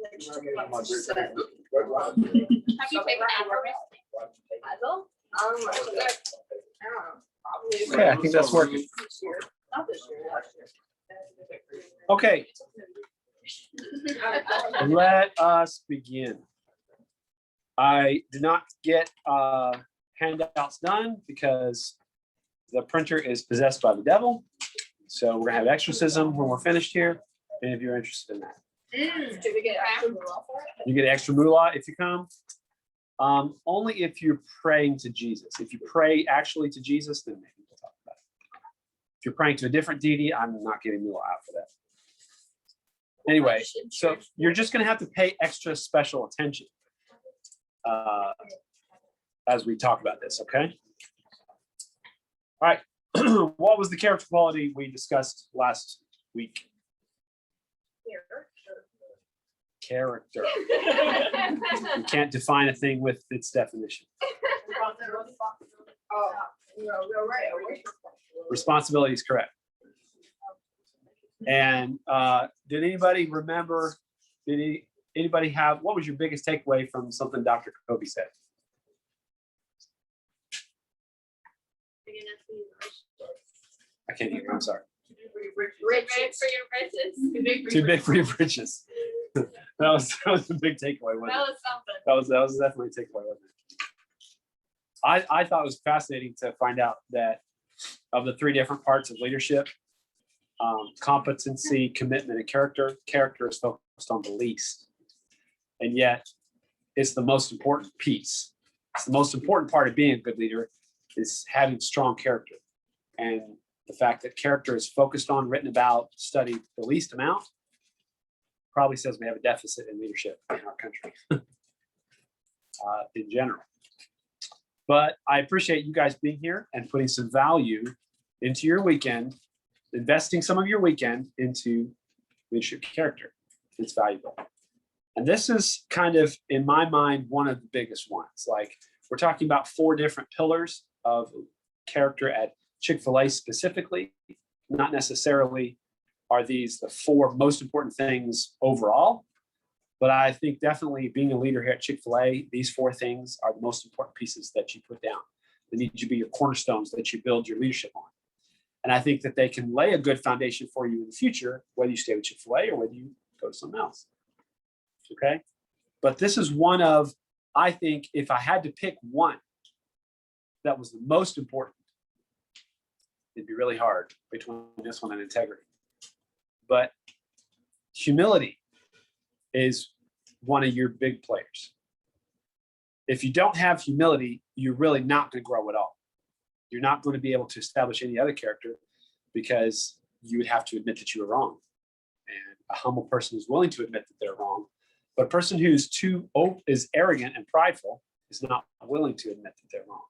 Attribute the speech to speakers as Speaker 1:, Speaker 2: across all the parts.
Speaker 1: Have you taken Advil recently?
Speaker 2: Okay, I think that's working.
Speaker 1: Not this year, last year.
Speaker 2: Okay, let us begin. I did not get handouts done because the printer is possessed by the devil. So we're gonna have exorcism when we're finished here. And if you're interested in that,
Speaker 1: Do we get extra moolah for it?
Speaker 2: you get extra moolah if you come. Only if you're praying to Jesus. If you pray actually to Jesus, then maybe we'll talk about it. If you're praying to a different deity, I'm not getting moolah out for that. Anyway, so you're just going to have to pay extra special attention as we talk about this, okay? All right. What was the character quality we discussed last week? Character. You can't define a thing with its definition. Responsibility is correct. And did anybody remember, anybody have, what was your biggest takeaway from something Dr. Kobe said? I can't hear you, I'm sorry. Too big for your britches. That was a big takeaway, wasn't it? That was definitely a takeaway, wasn't it? I thought it was fascinating to find out that of the three different parts of leadership, competency, commitment, and character is focused on the least. And yet it's the most important piece. It's the most important part of being a good leader is having strong character. And the fact that character is focused on, written about, studied the least amount probably says we have a deficit in leadership in our country in general. But I appreciate you guys being here and putting some value into your weekend, investing some of your weekend into leadership character. It's valuable. And this is kind of, in my mind, one of the biggest ones. Like, we're talking about 4 different pillars of character at Chick-fil-A specifically. Not necessarily are these the 4 most important things overall, but I think definitely being a leader here at Chick-fil-A, these 4 things are the most important pieces that you put down. They need to be your cornerstones that you build your leadership on. And I think that they can lay a good foundation for you in the future, whether you stay with Chick-fil-A or whether you go to something else. Okay? But this is one of, I think, if I had to pick one that was the most important, it'd be really hard between this one and integrity. But humility is one of your big players. If you don't have humility, you're really not going to grow at all. You're not going to be able to establish any other character because you would have to admit that you were wrong. And a humble person is willing to admit that they're wrong. But a person who's is arrogant and prideful is not willing to admit that they're wrong.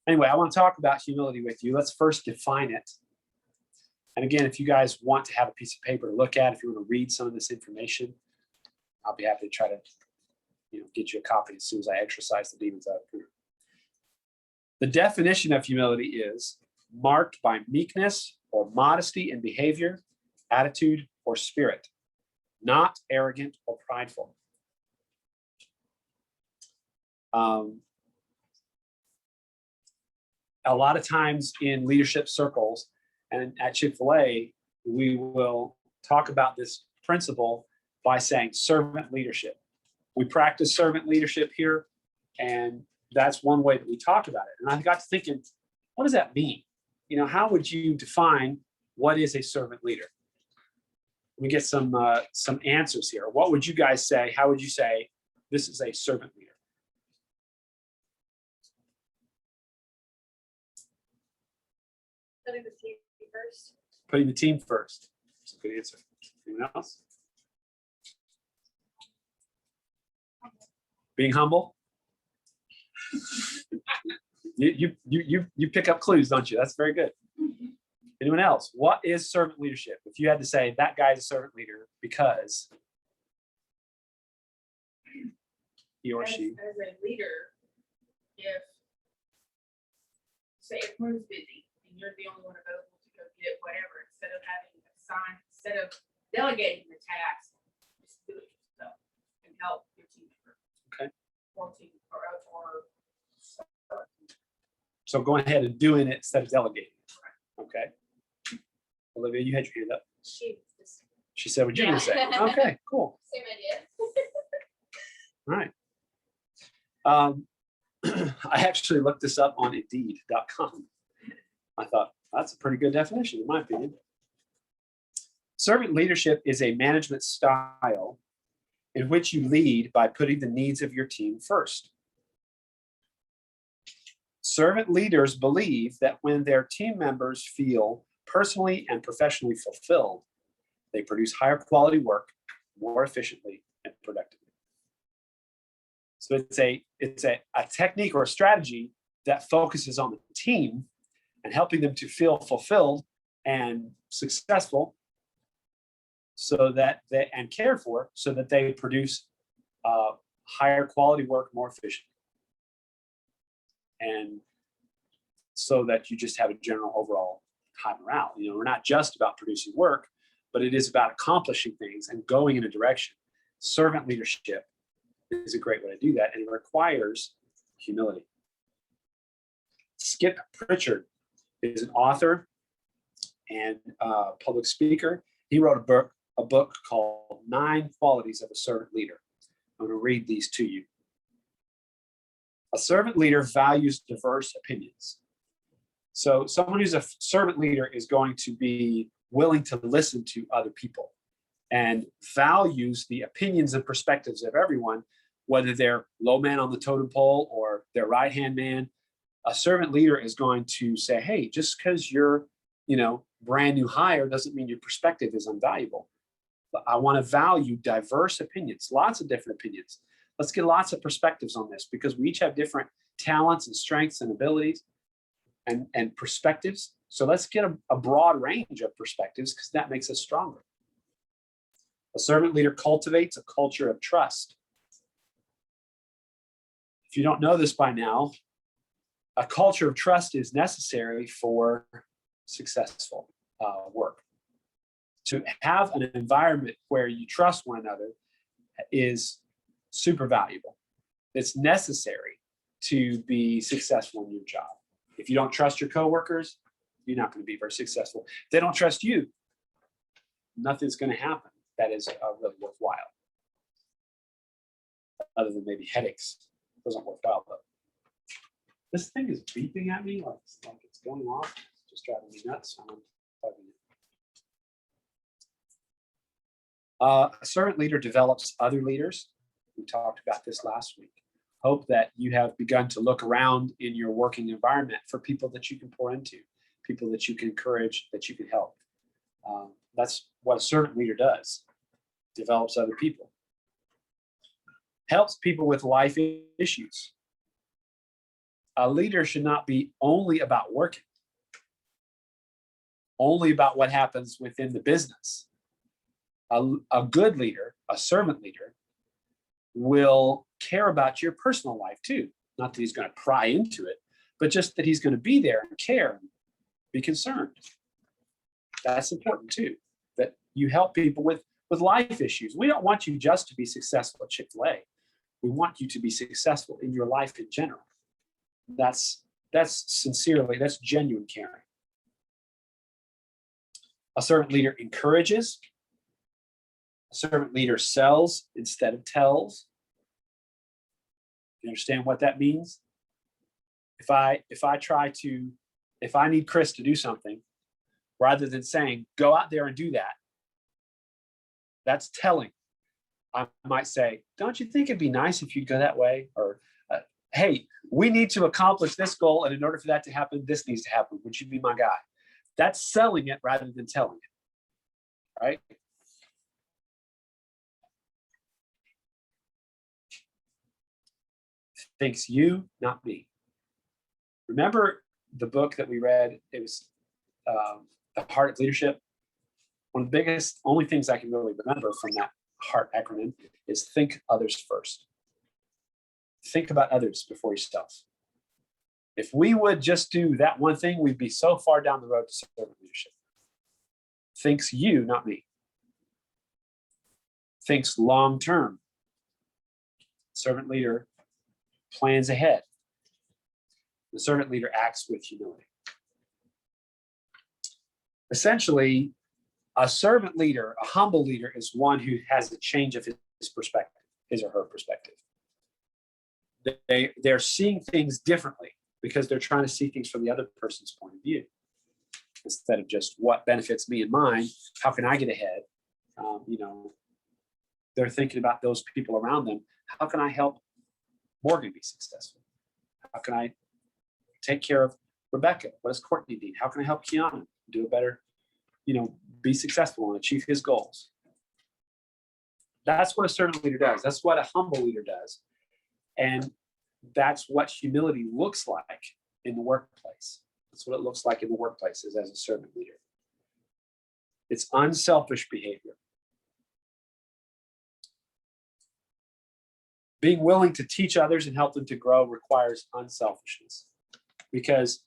Speaker 2: Anyway, I want to talk about humility with you. Let's first define it. And again, if you guys want to have a piece of paper to look at, if you want to read some of this information, I'll be happy to try to get you a copy as soon as I exercise the demons out of here. The definition of humility is marked by meekness or modesty in behavior, attitude, or spirit, not arrogant or prideful. A lot of times in leadership circles and at Chick-fil-A, we will talk about this principle by saying servant leadership. We practice servant leadership here, and that's one way that we talk about it. And I got to thinking, what does that mean? How would you define what is a servant leader? Let me get some answers here. What would you guys say? How would you say this is a servant leader?
Speaker 1: Putting the team first.
Speaker 2: Putting the team first. That's a good answer. Anyone else? Being humble. You pick up clues, don't you? That's very good. Anyone else? What is servant leadership? If you had to say that guy's a servant leader because he or she.
Speaker 3: As a leader, if say everyone's busy and you're the only one available to go get whatever, instead of having a sign, instead of delegating the task, just do it yourself.
Speaker 2: So going ahead and doing it instead of delegating. Okay. Olivia, you had your hand up. She said what you're going to say. Okay, cool.
Speaker 1: Same idea.
Speaker 2: All right. I actually looked this up on Indeed.com. I thought that's a pretty good definition, in my opinion. Servant leadership is a management style in which you lead by putting the needs of your team first. Servant leaders believe that when their team members feel personally and professionally fulfilled, they produce higher quality work more efficiently and productively. So it's a technique or a strategy that focuses on the team and helping them to feel fulfilled and successful so that they and cared for so that they produce higher quality work more efficiently. And so that you just have a general overall high morale. You know, we're not just about producing work, but it is about accomplishing things and going in a direction. Servant leadership is a great way to do that, and it requires humility. Skip Pritchard is an author and public speaker. He wrote a book called 9 Qualities of a Servant Leader. I'm going to read these to you. A servant leader values diverse opinions. So someone who's a servant leader is going to be willing to listen to other people and values the opinions and perspectives of everyone, whether they're low man on the totem pole or their right-hand man. A servant leader is going to say, hey, just because you're, brand new hire doesn't mean your perspective is invaluable. But I want to value diverse opinions, lots of different opinions. Let's get lots of perspectives on this because we each have different talents and strengths and abilities and perspectives. So let's get a broad range of perspectives because that makes us stronger. A servant leader cultivates a culture of trust. If you don't know this by now, a culture of trust is necessary for successful work. To have an environment where you trust one another is super valuable. It's necessary to be successful in your job. If you don't trust your coworkers, you're not going to be very successful. If they don't trust you, nothing's going to happen that is really worthwhile. Other than maybe headaches. It doesn't work out though. This thing is beeping at me like it's going off. It's just driving me nuts. A servant leader develops other leaders. We talked about this last week. Hope that you have begun to look around in your working environment for people that you can pour into, people that you can encourage, that you can help. That's what a servant leader does. Develops other people. Helps people with life issues. A leader should not be only about working, only about what happens within the business. A good leader, a servant leader, will care about your personal life too. Not that he's going to pry into it, but just that he's going to be there and care and be concerned. That's important too, that you help people with life issues. We don't want you just to be successful at Chick-fil-A. We want you to be successful in your life in general. That's sincerely, that's genuine caring. A servant leader encourages. A servant leader sells instead of tells. You understand what that means? If I need Chris to do something, rather than saying, go out there and do that, that's telling. I might say, don't you think it'd be nice if you'd go that way? Or, hey, we need to accomplish this goal, and in order for that to happen, this needs to happen. Would you be my guy? That's selling it rather than telling it, right? Thinks you, not me. Remember the book that we read? It was The Heart of Leadership. One of the biggest, only things I can really remember from that HEART acronym is think others first. Think about others before yourself. If we would just do that one thing, we'd be so far down the road to servant leadership. Thinks you, not me. Thinks long term. Servant leader plans ahead. The servant leader acts with humility. Essentially, a servant leader, a humble leader, is one who has a change of his perspective, his or her perspective. They're seeing things differently because they're trying to see things from the other person's point of view. Instead of just what benefits me and mine, how can I get ahead? They're thinking about those people around them. How can I help Morgan be successful? How can I take care of Rebecca? What does Courtney need? How can I help Keanu do a better, be successful and achieve his goals? That's what a servant leader does. That's what a humble leader does. And that's what humility looks like in the workplace. That's what it looks like in the workplace as a servant leader. It's unselfish behavior. Being willing to teach others and help them to grow requires unselfishness. Because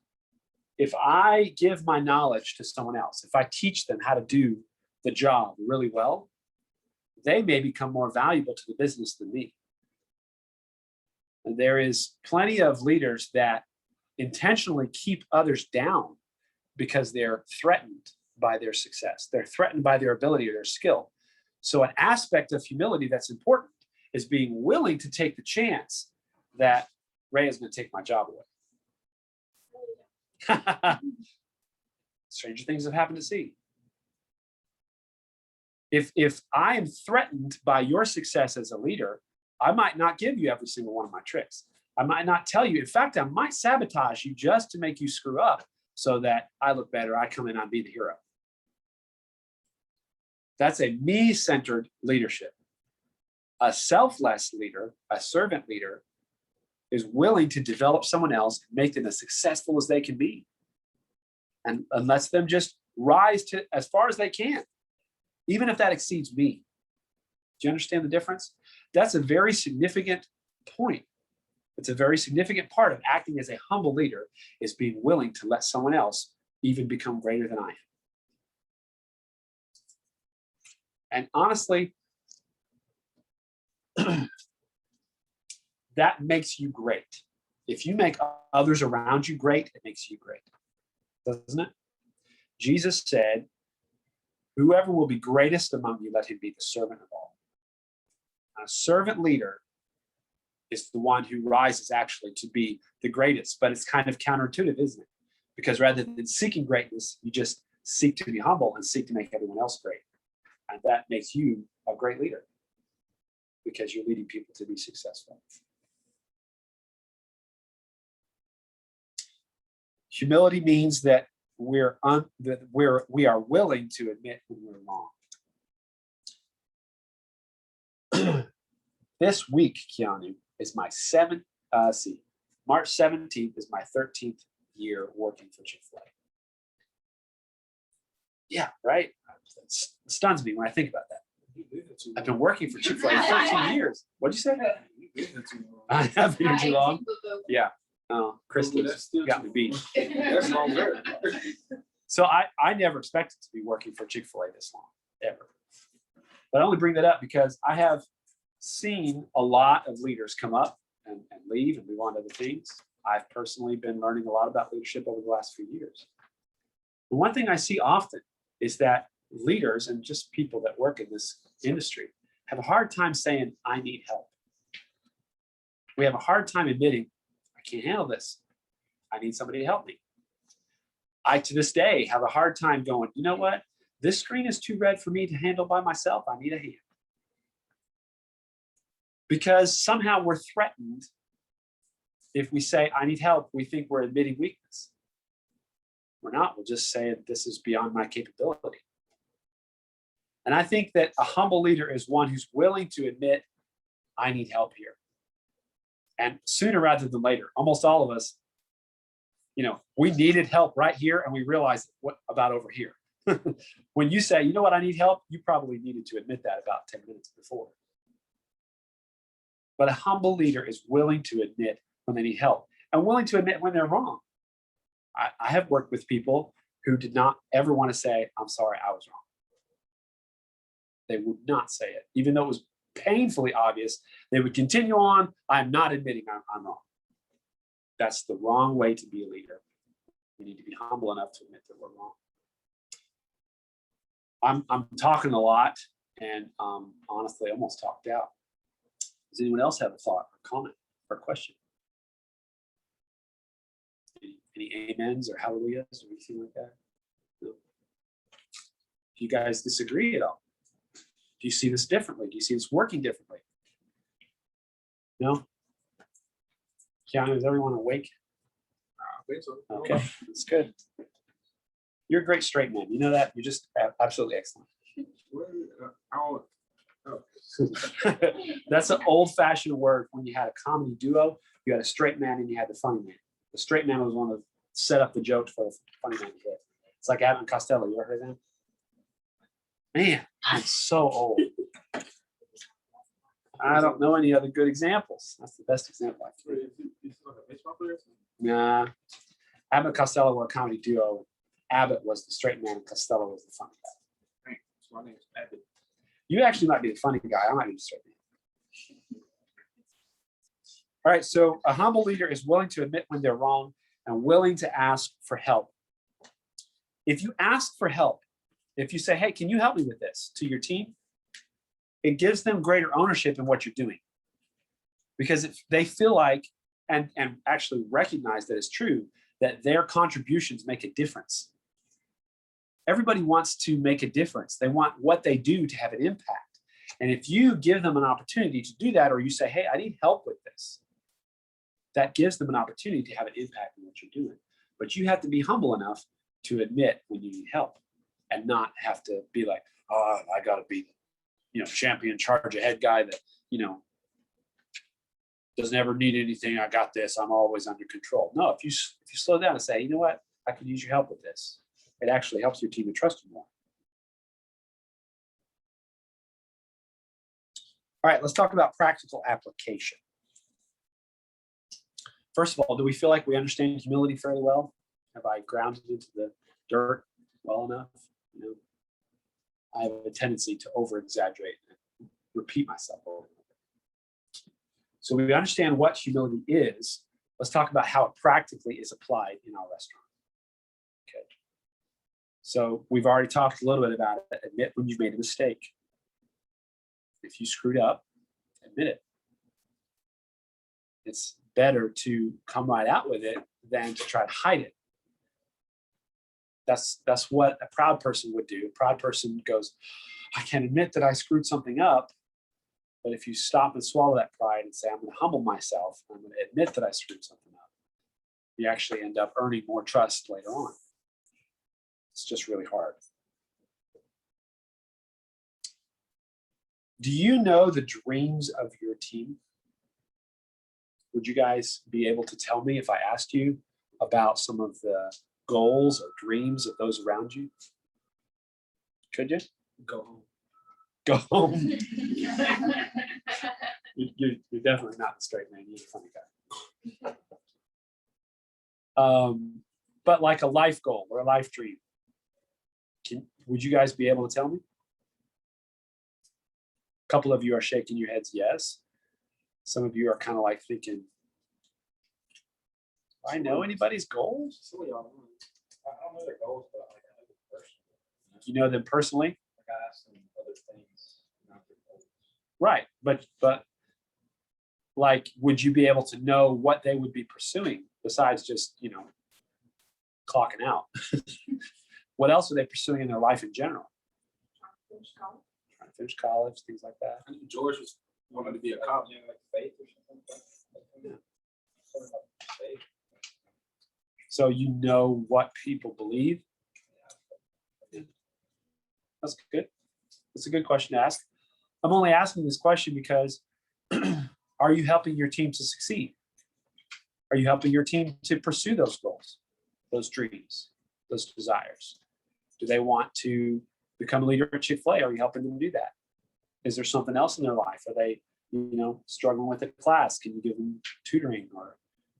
Speaker 2: if I give my knowledge to someone else, if I teach them how to do the job really well, they may become more valuable to the business than me. And there is plenty of leaders that intentionally keep others down because they're threatened by their success. They're threatened by their ability or their skill. So an aspect of humility that's important is being willing to take the chance that Ray is going to take my job away. Stranger things have happened to see. If I am threatened by your success as a leader, I might not give you every single one of my tricks. I might not tell you. In fact, I might sabotage you just to make you screw up so that I look better. I come in, I be the hero. That's a me-centered leadership. A selfless leader, a servant leader, is willing to develop someone else, make them as successful as they can be, and lets them just rise to as far as they can, even if that exceeds me. Do you understand the difference? That's a very significant point. It's a very significant part of acting as a humble leader, is being willing to let someone else even become greater than I am. And honestly, that makes you great. If you make others around you great, it makes you great, doesn't it? Jesus said, whoever will be greatest among you, let him be the servant of all. A servant leader is the one who rises actually to be the greatest, but it's kind of counterintuitive, isn't it? Because rather than seeking greatness, you just seek to be humble and seek to make everyone else great. And that makes you a great leader because you're leading people to be successful. Humility means that we are willing to admit when we're wrong. This week, Keanu, is my March 17th is my 13th year working for Chick-fil-A. Yeah, right? It stuns me when I think about that. I've been working for Chick-fil-A 13 years. What'd you say? I have been here too long. Yeah. Kristen's got me beat. So I never expected to be working for Chick-fil-A this long, ever. But I only bring that up because I have seen a lot of leaders come up and leave and move on to other things. I've personally been learning a lot about leadership over the last few years. The one thing I see often is that leaders and just people that work in this industry have a hard time saying, I need help. We have a hard time admitting, I can't handle this. I need somebody to help me. I, to this day, have a hard time going, you know what? This screen is too red for me to handle by myself. I need a hand. Because somehow we're threatened. If we say, I need help, we think we're admitting weakness. We're not. We'll just say, this is beyond my capability. And I think that a humble leader is one who's willing to admit, I need help here. And sooner rather than later, almost all of us, we needed help right here, and we realized what about over here. When you say, you know what, I need help, you probably needed to admit that about 10 minutes before. But a humble leader is willing to admit when they need help and willing to admit when they're wrong. I have worked with people who did not ever want to say, I'm sorry, I was wrong. They would not say it. Even though it was painfully obvious, they would continue on, I'm not admitting I'm wrong. That's the wrong way to be a leader. We need to be humble enough to admit that we're wrong. I'm talking a lot and honestly almost talked out. Does anyone else have a thought or comment or question? Any amens or hallelujahs or anything like that? No. Do you guys disagree at all? Do you see this differently? Do you see this working differently? No? Keanu, is everyone awake?
Speaker 4: I think so.
Speaker 2: Okay, that's good. You're a great straight man. You know that? You're just absolutely excellent. That's an old-fashioned word. When you had a comedy duo, you had a straight man and you had the funny man. The straight man was one that set up the jokes for the funny man. It's like Abbott and Costello. You ever heard of them? Man, I'm so old. I don't know any other good examples. That's the best example I can. Nah. Abbott and Costello were a comedy duo. Abbott was the straight man and Costello was the funny guy.
Speaker 4: My name is Abbott.
Speaker 2: You actually might be the funny guy. I might be the straight man. All right, so a humble leader is willing to admit when they're wrong and willing to ask for help. If you ask for help, if you say, hey, can you help me with this to your team? It gives them greater ownership in what you're doing. Because if they feel like, and actually recognize that it's true, that their contributions make a difference. Everybody wants to make a difference. They want what they do to have an impact. And if you give them an opportunity to do that, or you say, hey, I need help with this, that gives them an opportunity to have an impact on what you're doing. But you have to be humble enough to admit when you need help and not have to be like, oh, I got to be the champion charge ahead guy that, doesn't ever need anything. I got this. I'm always under control. No, if you slow down and say, you know what, I could use your help with this. It actually helps your team to trust you more. All right, let's talk about practical application. First of all, do we feel like we understand humility fairly well? Have I grounded into the dirt well enough? I have a tendency to over-exaggerate and repeat myself over and over. So we understand what humility is. Let's talk about how it practically is applied in our restaurant. Okay. So we've already talked a little bit about it. Admit when you've made a mistake. If you screwed up, admit it. It's better to come right out with it than to try to hide it. That's what a proud person would do. A proud person goes, I can admit that I screwed something up. But if you stop and swallow that pride and say, I'm going to humble myself, I'm going to admit that I screwed something up, you actually end up earning more trust later on. It's just really hard. Do you know the dreams of your team? Would you guys be able to tell me if I asked you about some of the goals or dreams of those around you? Could you?
Speaker 4: Go home.
Speaker 2: Go home. You're definitely not the straight man. You're the funny guy. But like a life goal or a life dream, would you guys be able to tell me? A couple of you are shaking your heads yes. Some of you are kind of like thinking, do I know anybody's goals?
Speaker 4: I don't know their goals, but I know them personally.
Speaker 2: You know them personally?
Speaker 4: Like I asked them other things, not their goals.
Speaker 2: Right, but like, would you be able to know what they would be pursuing besides just, clocking out? What else are they pursuing in their life in general? Trying to finish college, things like that.
Speaker 4: I knew George was wanted to be a cop. Like faith or something like that.
Speaker 2: Yeah. So you know what people believe? Yeah. That's good. That's a good question to ask. I'm only asking this question because are you helping your team to succeed? Are you helping your team to pursue those goals, those dreams, those desires? Do they want to become a leader at Chick-fil-A? Are you helping them do that? Is there something else in their life? Are they, struggling with a class? Can you give them tutoring, or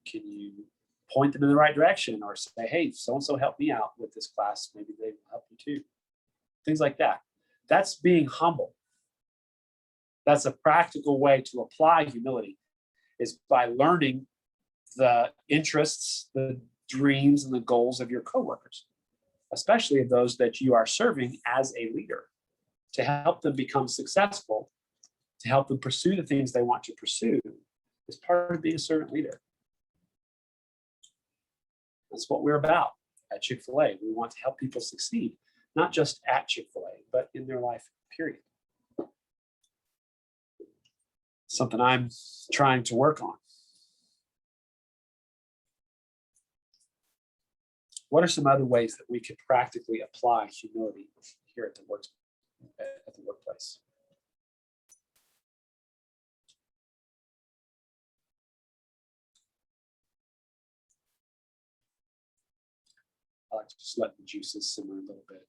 Speaker 2: can you point them in the right direction, or say, hey, so-and-so helped me out with this class. Maybe they will help you too. Things like that. That's being humble. That's a practical way to apply humility, is by learning the interests, the dreams, and the goals of your coworkers, especially of those that you are serving as a leader, to help them become successful, to help them pursue the things they want to pursue, is part of being a servant leader. That's what we're about at Chick-fil-A. We want to help people succeed, not just at Chick-fil-A, but in their life, period. Something I'm trying to work on. What are some other ways that we could practically apply humility here at the workplace? I like to just let the juices simmer a little bit.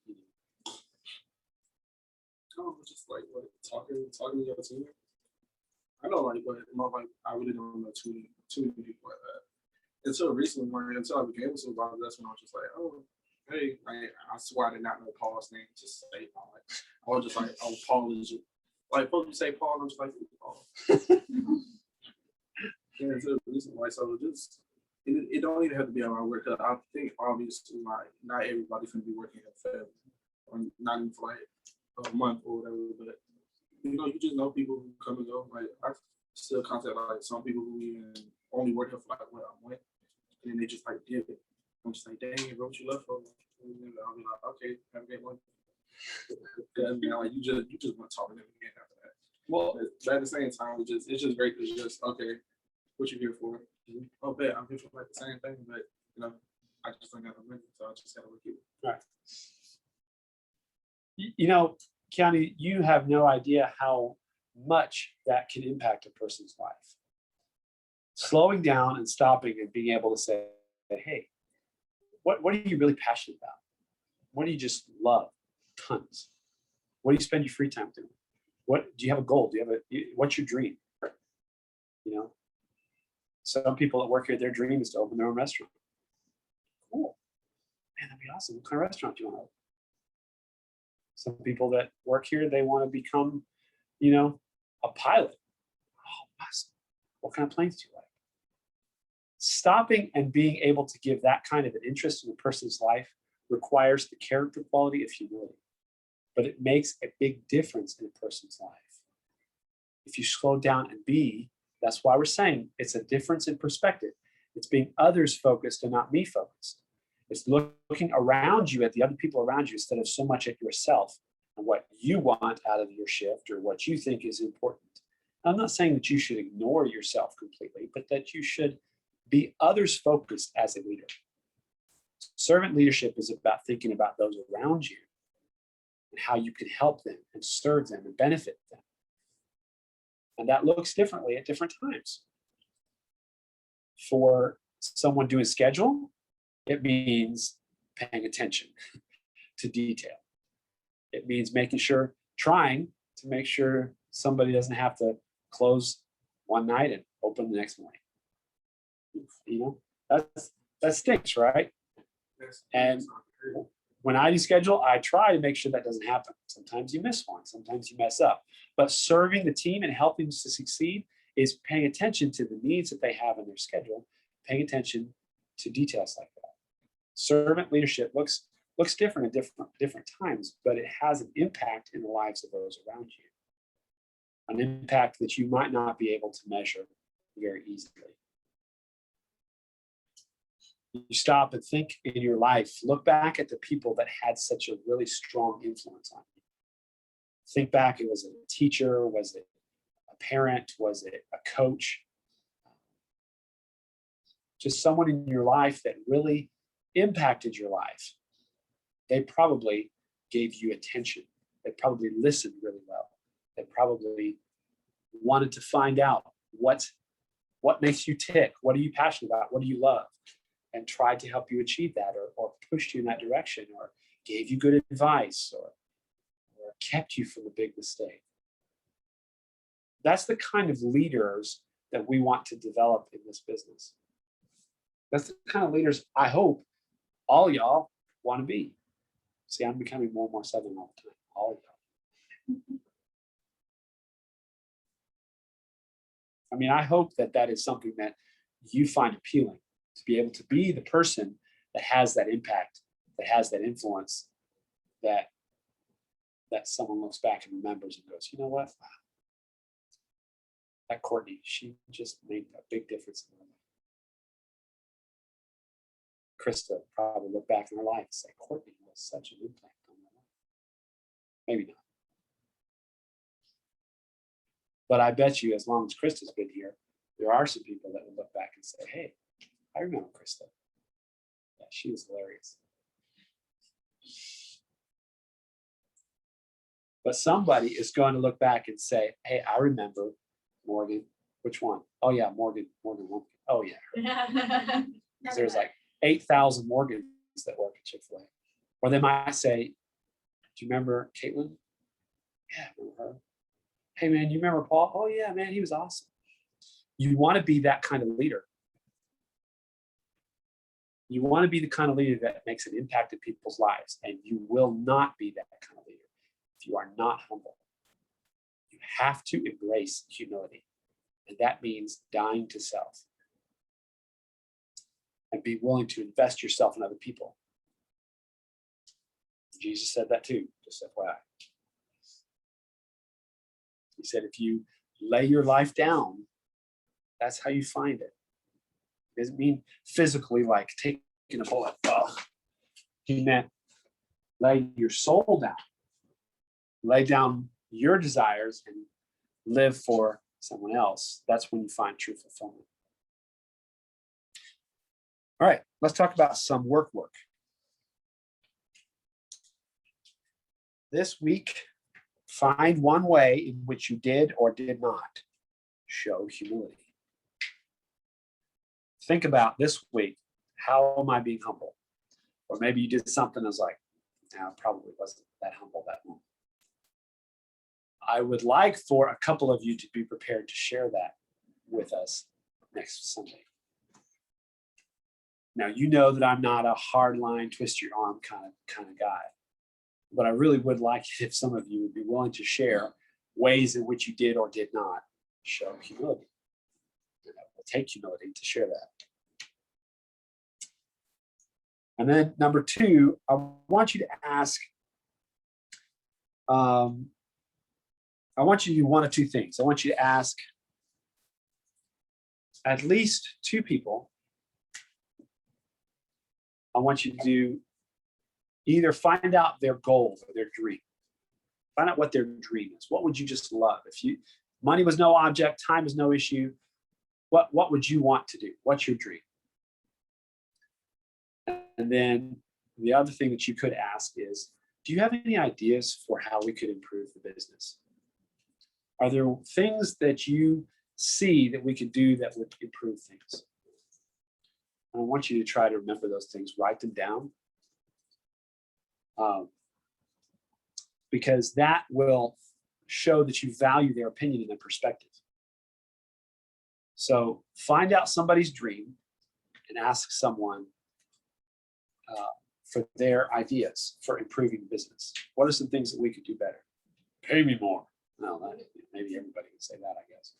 Speaker 4: Oh, just like what talking to your team. I know, like, but more like I really don't know too many people like that. Until recently, until I became a supervisor, that's when I was just like, oh, hey, I swear I did not know Paul's name. Just say Paul. Like, I was just like, oh, Paul is like, supposed to say Paul, and I'm just like, Paul. Yeah, until recently, like, so just it don't even have to be on my work. Cause I think obviously, like, not everybody's gonna be working at Fed, or not even for like a month or whatever, but you know, you just know people who come and go. Like, I still contact like some people who even only work here for like what I went, and then they just like dip it. I'm just like, dang, bro, what you left for? And then I'll be like, okay, have a great one. Because now, like, you just want to talk to them again after that.
Speaker 2: Well,
Speaker 4: But at the same time, it's just great because just okay, what you here for? Oh, bet I'm here for like the same thing, but you know, I just don't got the money, so I just gotta work it.
Speaker 2: right. You know, Keanu, you have no idea how much that can impact a person's life. Slowing down and stopping and being able to say, hey, what are you really passionate about? What do you just love? Tons. What do you spend your free time doing? What do you have a goal? What's your dream? You know, some people that work here, their dream is to open their own restaurant. Cool. Man, that'd be awesome. What kind of restaurant do you want to open? Some people that work here, they want to become, you know, a pilot. Oh, awesome. What kind of planes do you like? Stopping and being able to give that kind of an interest in a person's life requires the character quality of humility, but it makes a big difference in a person's life. If you slow down and that's why we're saying it's a difference in perspective. It's being others focused and not me focused. It's looking around you at the other people around you instead of so much at yourself and what you want out of your shift or what you think is important. I'm not saying that you should ignore yourself completely, but that you should be others focused as a leader. Servant leadership is about thinking about those around you and how you can help them and serve them and benefit them. And that looks differently at different times. For someone doing schedule, it means paying attention to detail. It means trying to make sure somebody doesn't have to close one night and open the next morning. You know, that stinks, right? And when I do schedule, I try to make sure that doesn't happen. Sometimes you miss one, sometimes you mess up. But serving the team and helping them to succeed is paying attention to the needs that they have in their schedule, paying attention to details like that. Servant leadership looks different at different times, but it has an impact in the lives of those around you. An impact that you might not be able to measure very easily. You stop and think in your life, look back at the people that had such a really strong influence on you. Think back, was it a teacher? Was it a parent? Was it a coach? Just someone in your life that really impacted your life. They probably gave you attention. They probably listened really well. They probably wanted to find out what makes you tick. What are you passionate about? What do you love? And tried to help you achieve that or pushed you in that direction or gave you good advice or kept you from a big mistake. That's the kind of leaders that we want to develop in this business. That's the kind of leaders I hope all y'all want to be. See, I'm becoming more and more Southern all the time. All of y'all. I mean, I hope that is something that you find appealing, to be able to be the person that has that impact, that has that influence, that someone looks back and remembers and goes, you know what? That Courtney, she just made a big difference in my life. Krista probably look back in her life and say, Courtney was such an impact on my life. Maybe not. But I bet you, as long as Krista's been here, there are some people that will look back and say, hey, I remember Krista. Yeah, she was hilarious. But somebody is going to look back and say, hey, I remember Morgan. Which one? Oh, yeah, Morgan Lumpkin. Oh, yeah. 'Cause there's like 8,000 Morgans that work at Chick-fil-A. Or they might say, do you remember Caitlin? Yeah, I remember her. Hey, man, you remember Paul? Oh, yeah, man, he was awesome. You want to be that kind of leader. You want to be the kind of leader that makes an impact in people's lives, and you will not be that kind of leader if you are not humble. You have to embrace humility, and that means dying to self and be willing to invest yourself in other people. Jesus said that too, just FYI. He said, if you lay your life down, that's how you find it. It doesn't mean physically like taking a bullet. He meant lay your soul down, lay down your desires and live for someone else. That's when you find true fulfillment. All right, let's talk about some work. This week, find one way in which you did or did not show humility. Think about this week, how am I being humble? Or maybe you did something that's like, no, probably wasn't that humble that moment. I would like for a couple of you to be prepared to share that with us next Sunday. Now, you know that I'm not a hard line, twist your arm kind of guy. But I really would like if some of you would be willing to share ways in which you did or did not show humility. And it will take humility to share that. And then number 2, I want you to ask, I want you to do one of two things. I want you to ask at least 2 people. I want you to do either find out their goal or their dream. Find out what their dream is. What would you just love? If money was no object, time is no issue, what would you want to do? What's your dream? And then the other thing that you could ask is, do you have any ideas for how we could improve the business? Are there things that you see that we could do that would improve things? I want you to try to remember those things, write them down, because that will show that you value their opinion and their perspective. So find out somebody's dream and ask someone for their ideas for improving the business. What are some things that we could do better? Pay me more. No, maybe everybody can say that, I guess.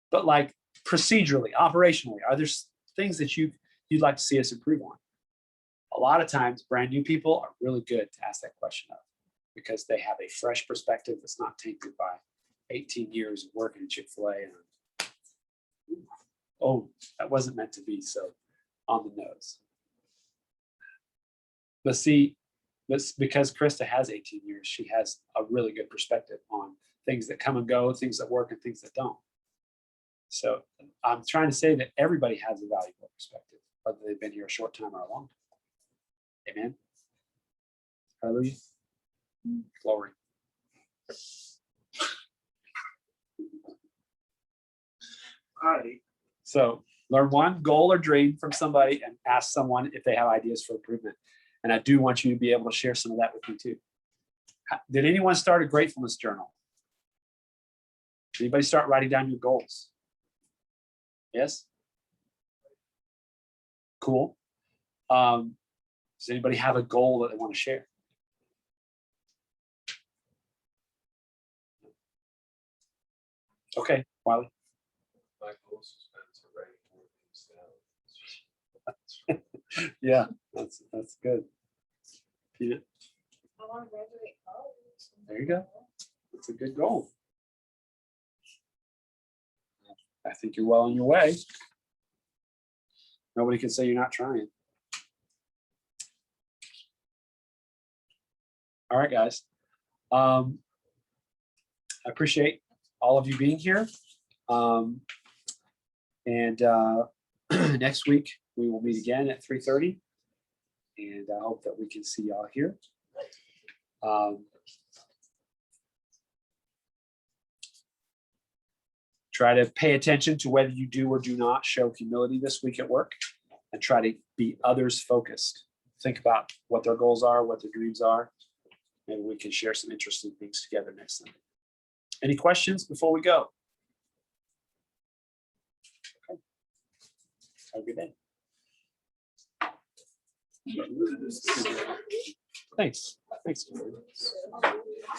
Speaker 2: But like procedurally, operationally, are there things that you'd like to see us improve on? A lot of times, brand new people are really good to ask that question of, because they have a fresh perspective that's not tainted by 18 years of working at Chick-fil-A. And, oh, that wasn't meant to be so on the nose. But see, because Krista has 18 years, she has a really good perspective on things that come and go, things that work and things that don't. So I'm trying to say that everybody has a valuable perspective, whether they've been here a short time or a long time. Amen. Hallelujah. Glory.
Speaker 4: All right.
Speaker 2: So learn one goal or dream from somebody and ask someone if they have ideas for improvement. And I do want you to be able to share some of that with me too. Did anyone start a gratefulness journal? Did anybody start writing down your goals? Yes? Cool. Does anybody have a goal that they want to share? Okay, Wiley.
Speaker 5: My goal is to spend some rain
Speaker 2: Yeah, that's good. Yeah,
Speaker 1: I want to graduate college.
Speaker 2: there you go. That's a good goal. I think you're well on your way. Nobody can say you're not trying. All right, guys. I appreciate all of you being here. And next week we will meet again at 3:30. And I hope that we can see y'all here. Try to pay attention to whether you do or do not show humility this week at work, and try to be others focused. Think about what their goals are, what their dreams are. Maybe we can share some interesting things together next Sunday. Any questions before we go? Okay. Have a good day. Thanks. Thanks.